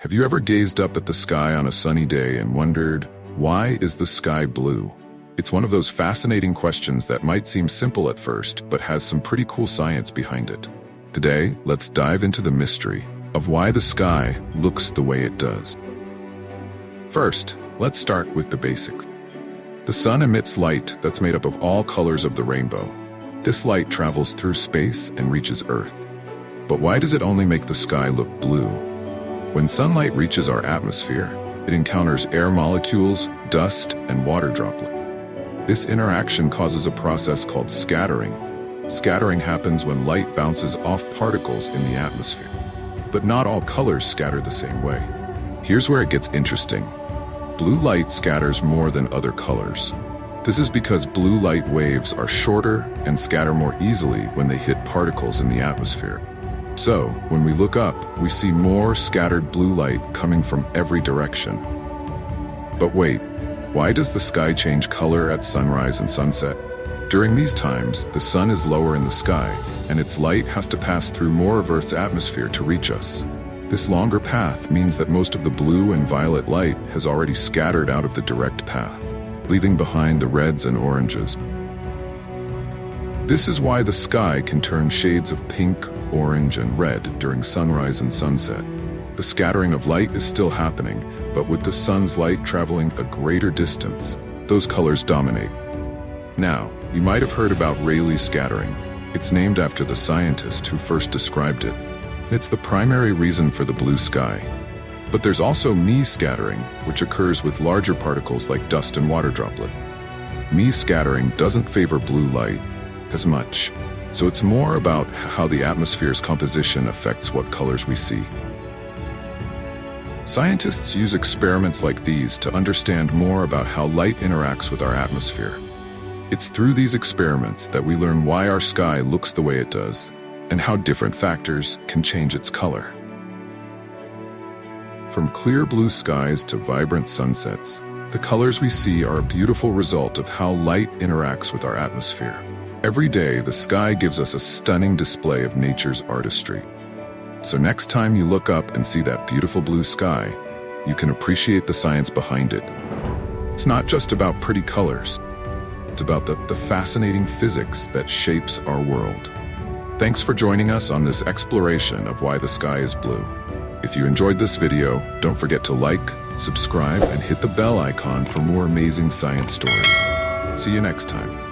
Have you ever gazed up at the sky on a sunny day and wondered, why is the sky blue? It's one of those fascinating questions that might seem simple at first, but has some pretty cool science behind it. Today, let's dive into the mystery of why the sky looks the way it does. First, let's start with the basics. The sun emits light that's made up of all colors of the rainbow. This light travels through space and reaches Earth. But why does it only make the sky look blue? When sunlight reaches our atmosphere, it encounters air molecules, dust, and water droplets. This interaction causes a process called scattering. Scattering happens when light bounces off particles in the atmosphere. But not all colors scatter the same way. Here's where it gets interesting. Blue light scatters more than other colors. This is because blue light waves are shorter and scatter more easily when they hit particles in the atmosphere. So, when we look up, we see more scattered blue light coming from every direction. But wait, why does the sky change color at sunrise and sunset? During these times, the sun is lower in the sky, and its light has to pass through more of Earth's atmosphere to reach us. This longer path means that most of the blue and violet light has already scattered out of the direct path, leaving behind the reds and oranges. This is why the sky can turn shades of pink, orange, and red during sunrise and sunset. The scattering of light is still happening, but with the sun's light traveling a greater distance, those colors dominate. Now, you might have heard about Rayleigh scattering. It's named after the scientist who first described it. It's the primary reason for the blue sky. But there's also Mie scattering, which occurs with larger particles like dust and water droplet. Mie scattering doesn't favor blue light as much, so it's more about how the atmosphere's composition affects what colors we see. Scientists use experiments like these to understand more about how light interacts with our atmosphere. It's through these experiments that we learn why our sky looks the way it does, and how different factors can change its color. From clear blue skies to vibrant sunsets, the colors we see are a beautiful result of how light interacts with our atmosphere. Every day, the sky gives us a stunning display of nature's artistry. So next time you look up and see that beautiful blue sky, you can appreciate the science behind it. It's not just about pretty colors. It's about the fascinating physics that shapes our world. Thanks for joining us on this exploration of why the sky is blue. If you enjoyed this video, don't forget to like, subscribe, and hit the bell icon for more amazing science stories. See you next time.